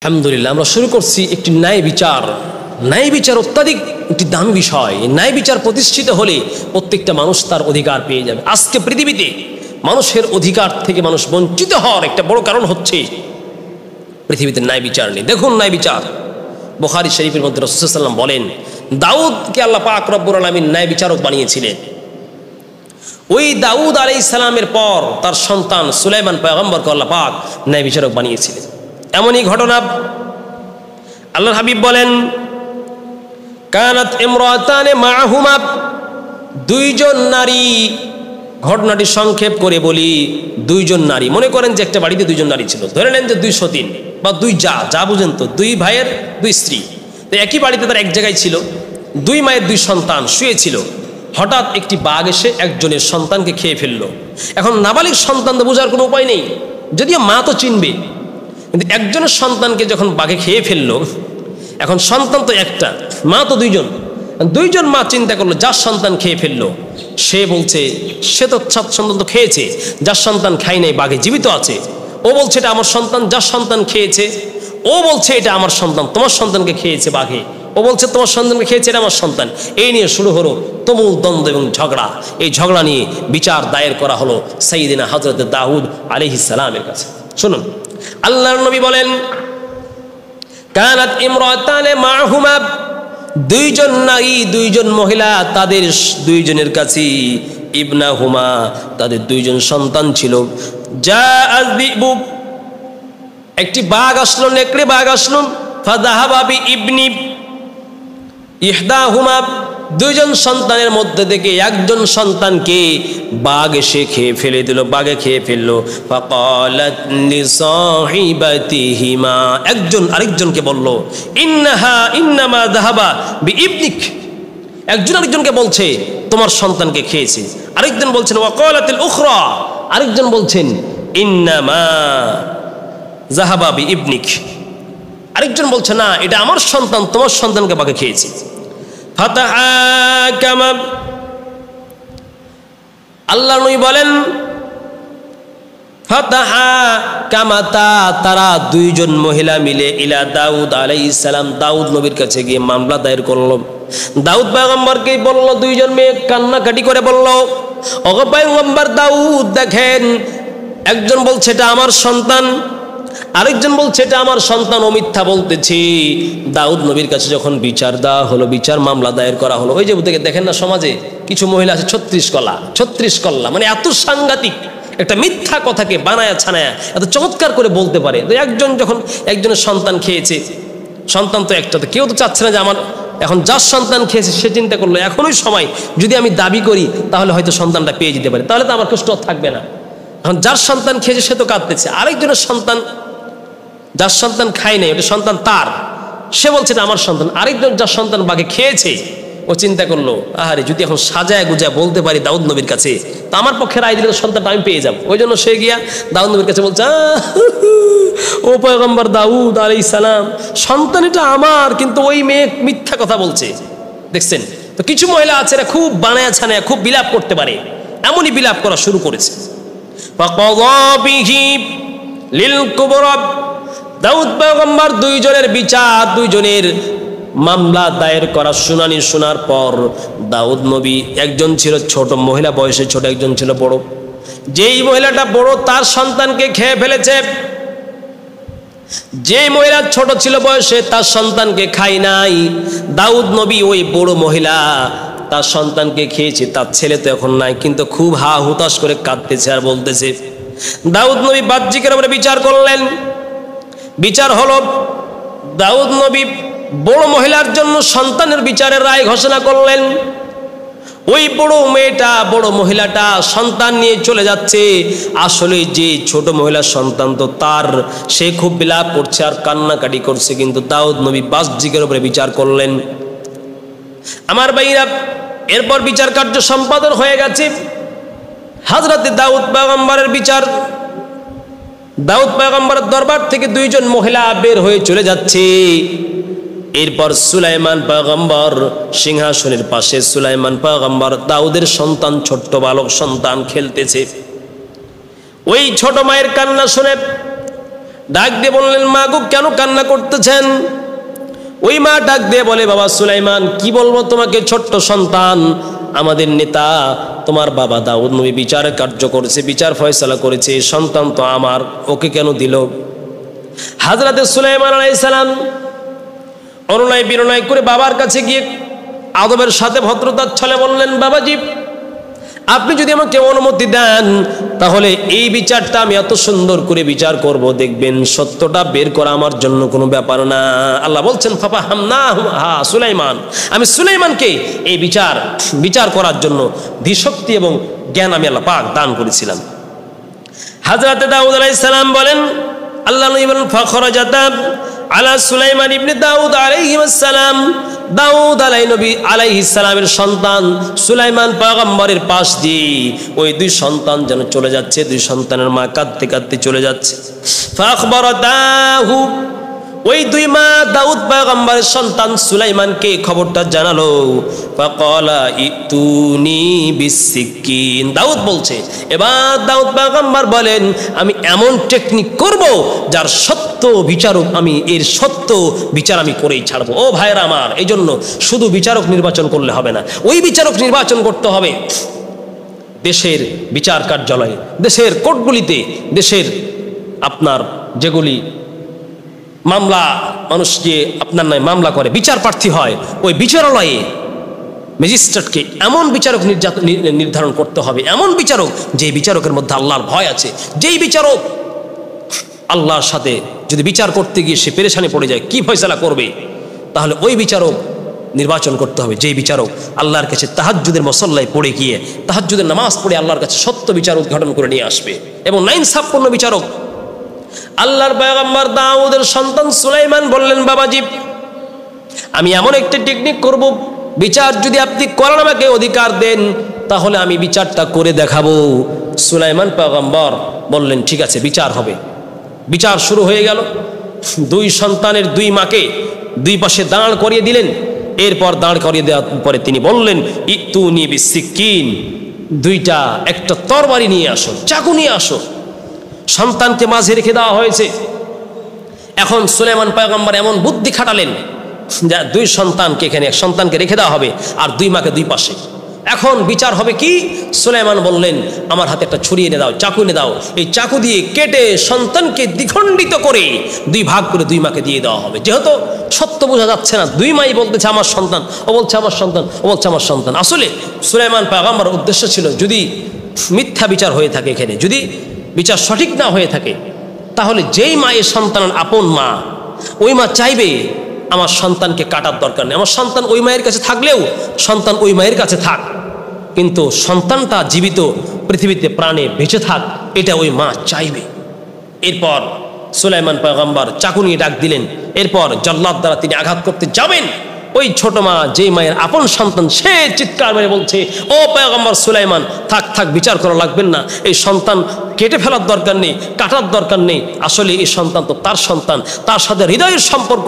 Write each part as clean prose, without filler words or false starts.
আলহামদুলিল্লাহ, আমরা শুরু করছি একটি ন্যায় বিচার। ন্যায় বিচার অত্যাধিক একটি দামি বিষয়। ন্যায় বিচার প্রতিষ্ঠিত হলে প্রত্যেকটা মানুষ তার অধিকার পেয়ে যাবে। আজকে পৃথিবীতে মানুষের অধিকার থেকে মানুষ বঞ্চিত হওয়ার একটা বড় কারণ হচ্ছে পৃথিবীতে ন্যায় বিচার নেই। দেখুন ন্যায় বিচার, বুখারী শরীফের মধ্যে রাসূল সাল্লাল্লাহু আলাইহি ওয়াসাল্লাম বলেন, দাউদকে আল্লাহ পাক রব্বুল আলামিন ন্যায় বিচারক বানিয়েছিলেন। ওই দাউদ আলাইহিস সালামের পর তার সন্তান সুলাইমান পয়গম্বরকে আল্লাহ পাক ন্যায় বিচারক বানিয়েছিলেন। এমনই ঘটনা আল্লাহর হাবিব বলেন, কানাত ইমরাতানে মাআহুমা, দুইজন নারী। ঘটনাটি সংক্ষেপ করে বলি, দুইজন নারী, মনে করেন যে একটা বাড়িতে দুইজন নারী ছিল, ধরে নেন যে 203 বা দুই যা বুঝেন তো, দুই ভাইয়ের দুই স্ত্রী। তো একই বাড়িতে তার এক জায়গায় ছিল, দুই মায়ের দুই সন্তান শুয়েছিল। হঠাৎ একটি বাঘ এসে একজনের সন্তানকে খেয়ে ফেললো। এখন নাবালিগ সন্তান তো বোঝার কোনো উপায় নেই, যদিও মা তো চিনবে, কিন্তু একজনের সন্তানকে যখন বাঘে খেয়ে ফেললো, এখন সন্তান তো একটা, মা তো দুইজন মা চিন্তা করলো যার সন্তান খেয়ে ফেললো, সে বলছে সে তো সন্তান তো খেয়েছে, যার সন্তান খাই নাই বাঘে জীবিত আছে। ও বলছে এটা আমার সন্তান, যার সন্তান খেয়েছে। ও বলছে এটা আমার সন্তান, তোমার সন্তানকে খেয়েছে বাঘে। ও বলছে তোমার সন্তানকে খেয়েছে, এটা আমার সন্তান। এই নিয়ে শুরু হলো তুমুল দ্বন্দ্ব এবং ঝগড়া। এই ঝগড়া নিয়ে বিচার দায়ের করা হলো সাইয়্যিদিনা হযরত দাউদ আলাইহিস সালামের কাছে। শুনুন, আল্লাহর নবী বলেন, কানাত ইমরাতানে মাআহুমা, দুইজন নারী, দুইজন মহিলা, তাদের দুইজনের কাছে ইবনাহুমা, তাদের দুইজন সন্তান ছিল। জাআল যিবু, একটি বাঘ আসলো, নেকড়ে বাঘ আসলো। ফাযাহাবা বিইবনি ইহদাহুমা, দুইজন সন্তানের মধ্যে থেকে একজন সন্তানকে বাঘ এসে খেয়ে ফেলে দিল, বাঘে খেয়ে ফেললো। ফাকালাত লিসাহিবাতিহিমা, একজন আরেকজনকে বলল, ইন্নামা যাহাবা বিইবনিক, একজন আরেকজনকে বলছে তোমার সন্তানকে খেয়েছে। আরেকজন বলছেন ওয়াকালাতিল উখরা, আরেকজন বলছেন ইন্নামা যাহাবা বিইবনিক, আরেকজন বলছে না এটা আমার সন্তান, তোমার সন্তানকে বাঘে খেয়েছে। ফাতাহাকামা, আল্লাহর নবী বলেন, ফাতাহাকামাতা, তারা দুইজন মহিলা মিলে ইলা দাউদ আলাইহিস সালাম, দাউদ নবীর কাছে গিয়ে মামলা দায়ের করলো। দাউদ পয়গম্বরকে বলল, দুইজন মেয়ে কান্নাকাটি করে বলল, ওগো পয়গম্বর দাউদ, দেখেন একজন বলছে এটা আমার সন্তান, আরেকজন বলছে এটা আমার সন্তান, ও মিথ্যা বলতেছি। দাউদ নবীর কাছে যখন বিচার দেওয়া হলো, বিচার মামলা দায়ের করা হলো, ওই যে দেখেন না সমাজে কিছু মহিলা আছে 36 কল্লা, মানে এত সাংঘাতিক একটা মিথ্যা কথাকে বানায়া ছানায়া এত চমৎকার করে বলতে পারে। তো একজন যখন একজনের সন্তান খেয়েছে, সন্তান তো একটা, তো কেউ তো চাচ্ছে না যে আমার, এখন যার সন্তান খেয়েছে সে চিন্তা করলো এখনই সময়, যদি আমি দাবি করি তাহলে হয়তো সন্তানটা পেয়ে যেতে পারে, তাহলে তো আমার কষ্ট থাকবে না। এখন যার সন্তান খেয়েছে সে তো কাঁদতেছে, আরেকজনের সন্তান যার সন্তান খায় নাই, ওটা সন্তান তার, সে বলছে এটা আমার সন্তান। আরেকজন যার সন্তান বাঘে খেয়েছে, ও চিন্তা করলো আহারে যদি এখন সাজায় গুজায় বলতে পারি দাউদ নবীর কাছে, তো আমার পক্ষে রায় দিলে সন্তানটা আমি পেয়ে যাবো। ওই জন্য সে গিয়া দাউদ নবীর কাছে বলছে, ও পয়গম্বর দাউদ আলাইহিস সালাম, সন্তান এটা আমার, কিন্তু ওই মেয়ে মিথ্যা কথা বলছে। দেখছেন তো কিছু মহিলা আছে এরা খুব বানায়া ছানায়া খুব বিলাপ করতে পারে, এমনই বিলাপ করা শুরু করেছে। ফাকাযা বিহি লিল কুবরা, দাউদ পয়গম্বর দুইজনের বিচার, দুইজনের মামলা দায়ের করা শুনানি শোনার পর দাউদ নবী, একজন ছিল ছোট মহিলা, বয়সে ছোট, একজন ছিল বড়। যেই মহিলাটা বড় তার সন্তানকে খেয়ে ফেলেছে, যে মহিলা ছোট ছিল বয়সে তার সন্তানকে খায় নাই। দাউদ নবী ওই বড় মহিলা তার সন্তানকে খেয়েছে, তার ছেলে তো এখন নাই, কিন্তু খুব হা হুতাশ করে কাঁদতেছে আর বলতেছে। দাউদ নবী বাহ্যিকের উপরে বিচার করলেন। বিচার হলো, দাউদ নবী বড় মহিলার জন্য সন্তানের বিচারের রায় ঘোষণা করলেন। ওই বড় মেয়েটা, বড় মহিলাটা সন্তান নিয়ে চলে যাচ্ছে, আসলে যে ছোট মহিলার সন্তান তো তার, সে খুব বিলাপ করছে আর কান্নাকাটি করছে, কিন্তু দাউদ নবী বাহ্যিকের উপরে বিচার করলেন। আমার ভাইরা, এরপর বিচার কার্য সম্পাদন হয়ে গেছে। হযরত দাউদ পয়গম্বরের বিচার, দাউদ পয়গম্বরের দরবার থেকে দুইজন মহিলা বের হয়ে চলে যাচ্ছে। এরপর সুলাইমান পয়গম্বর সিংহাসনের পাশে, সুলাইমান পয়গম্বর দাউদের সন্তান, ছোট্ট বালক সন্তান খেলতেছে। ওই ছোট মায়ের কান্না শুনে ডাক দিয়ে বললেন, মা গো কেন কান্না করতেছেন? ওই মা ডাক দিয়ে বলে, বাবা সুলাইমান, কি বলবো তোমাকে, ছোট্ট সন্তান, আমাদের নেতা তোমার বাবা দাউদ নবী বিচার কার্য করেছে, বিচার ফয়সালা করেছে, সন্তান তো আমার, ওকে কেন দিল? হযরতে সুলাইমান আলাইহিস সালাম অনুনয় বিনয় করে বাবার কাছে গিয়ে আদবের সাথে ভদ্রতার ছলে বললেন, বাবাজি, আপনি যদি আমাকে অনুমতি দেন তাহলে এই বিচারটা আমি এত সুন্দর করে বিচার করব, দেখবেন সত্যটা বের করা আমার জন্য কোনো ব্যাপার না। আল্লাহ বলছেন, ফাফাহামনাহু সুলাইমান, আমি সুলাইমানকে এই বিচার করার জন্য ধীশক্তি এবং জ্ঞান আমি আল্লাহ পাক দান করেছিলাম। হযরতে দাউদ আলাইহিস সালাম বলেন, আল্লাহ নবী বলেন, ফাখরাজাতা আলা সুলাইমান ইবনে দাউদ আলাইহিস সালাম, দাউদ আলাইহিস সালামের সন্তান সুলাইমান পয়গম্বরের পাশ দিয়ে ওই দুই সন্তান যেন চলে যাচ্ছে, দুই সন্তানের মা কাঁদতে কাঁদতে চলে যাচ্ছে। ফাখবারাতাহু, ওই দুই মা দাউদ পয়গম্বরের সন্তান সুলাইমানকে খবরটা জানালো। ফাকালা ইতুনি বিসিকিন, দাউদ বলছে, এবার দাউদ পয়গম্বর বলেন, আমি এমন টেকনিক করব যার সত্য বিচারক, আমি এর সত্য বিচার আমি করেই ছাড়বো। ও ভাইরা আমার, এই জন্য শুধু বিচারক নির্বাচন করলে হবে না, ওই বিচারক নির্বাচন করতে হবে দেশের বিচার কার্যালয়ে, দেশের কোর্টগুলিতে, দেশের আপনার যেগুলি মামলা, মানুষ যে আপনার নয় মামলা করে বিচার প্রার্থী হয়, ওই বিচারালয়ে ম্যাজিস্ট্রেটকে এমন বিচারক নির্ধারণ করতে হবে, এমন বিচারক যে বিচারকের মধ্যে আল্লাহর ভয় আছে, যেই বিচারক আল্লাহর সাথে যদি বিচার করতে গিয়ে সে পেরেশানি পড়ে যায়, কি ফয়সালা করবে, তাহলে ওই বিচারক নির্বাচন করতে হবে, যেই বিচারক আল্লাহর কাছে তাহাজ্জুদের মুসল্লায় পড়ে গিয়ে তাহাজ্জুদের নামাজ পড়ে আল্লাহর কাছে সত্য বিচার উদ্ঘাটন করে নিয়ে আসবে এবং নাইনসাফপূর্ণ বিচারক। আল্লাহর পয়গম্বর দাউদের সন্তান সুলাইমান বললেন, বাবাজি, আমি এমন একটি টেকনিক করব, বিচার যদি আপনি করার আমাকে অধিকার দেন তাহলে আমি বিচারটা করে দেখাবো। সুলাইমান পয়গম্বর বললেন, ঠিক আছে, বিচার হবে। বিচার শুরু হয়ে গেল। দুই সন্তানের দুই মাকে দুই পাশে দাঁড় করিয়ে দিলেন। এরপর দাঁড় করিয়ে দেওয়ার পরে তিনি বললেন, ইতুনি বিসিকিন, দুইটা একটা তরবারি নিয়ে আসো, চাকু নিয়ে আসো। সন্তানকে মাঝে রেখে দেওয়া হয়েছে। এখন সুলাইমান পয়গম্বর এমন বুদ্ধি খাটালেন যা দুই সন্তানকে, এখানে এক সন্তানকে রেখে দেওয়া হবে আর দুই মাকে দুই পাশে। এখন বিচার হবে কি? সুলাইমান বললেন, আমার হাতে একটা ছুরি এনে দাও, চাকু এনে দাও, এই চাকু দিয়ে কেটে সন্তানকে দ্বিখণ্ডিত করে দুই ভাগ করে দুই মাকে দিয়ে দেওয়া হবে। যেহেতু সত্য বোঝা যাচ্ছে না, দুই মাই বলতেছে আমার সন্তান, ও বলছে আমার সন্তান, ও বলছে আমার সন্তান। আসলে সুলাইমান পয়গম্বরের উদ্দেশ্য ছিল, যদি মিথ্যা বিচার হয়ে থাকে, এখানে যদি বিচার সঠিক না হয়ে থাকে, তাহলে যেই মায়ের সন্তান আপন মা, ওই মা চাইবে আমার সন্তানকে কাটার দরকার নেই, আমার সন্তান ওই মায়ের কাছে থাকলেও সন্তান ওই মায়ের কাছে থাক, কিন্তু সন্তানটা জীবিত পৃথিবীতে প্রাণে বেঁচে থাক, এটা ওই মা চাইবে। এরপর সুলাইমান পয়গম্বর চাকু নিয়ে ডাক দিলেন। এরপর জল্লাদ দ্বারা তিনি আঘাত করতে যাবেন। ওই ছোট মা, যেই মায়ের আপন সন্তান, সে চিৎকার মেরে বলছে, ও পয়গম্বর সুলাইমান, থাক থাক, বিচার করা লাগবেন না, এই সন্তান কেটে ফেলার দরকার নেই, কাটার দরকার নেই। আসলে এই সন্তান তো তার সন্তান, তার সাথে হৃদয়ের সম্পর্ক,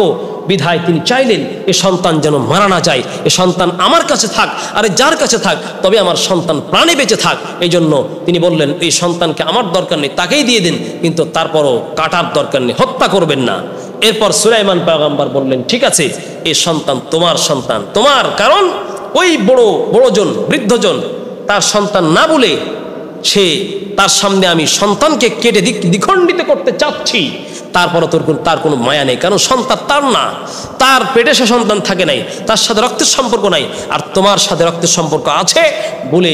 বিধায় তিনি চাইলেন এ সন্তান যেন মারা না যায়, এ সন্তান আমার কাছে থাক, আরে যার কাছে থাক, তবে আমার সন্তান প্রাণে বেঁচে থাক। এই জন্য তিনি বললেন, এই সন্তানকে আমার দরকার নেই, তাকেই দিয়ে দিন, কিন্তু তারপরও কাটার দরকার নেই, হত্যা করবেন না। এরপর সুলাইমান পয়গম্বর বললেন, ঠিক আছে, এই সন্তান তোমার সন্তান, তোমার, কারণ ওই বড়জন, বৃদ্ধজন তার সন্তান না বলে সে তার সামনে আমি সন্তানকে কেটে দ্বিখণ্ডিত করতে চাচ্ছি, তারপরও তার কোনো মায়া নেই, কারণ সন্তান তার না, তার পেটে সে সন্তান থাকে নাই, তার সাথে রক্তের সম্পর্ক নাই, আর তোমার সাথে রক্তের সম্পর্ক আছে বলে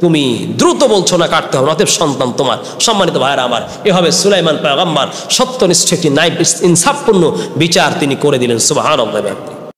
তুমি দ্রুত বলছো না কাটতে হবে, অতএব সন্তান তোমার। সম্মানিত ভাইরা আমার, এভাবে সুলাইমান পয়গম্বর সত্যনিষ্ঠ একটি ন্যায় ইনসাফপূর্ণ বিচার তিনি করে দিলেন। সুবহানাল্লাহ।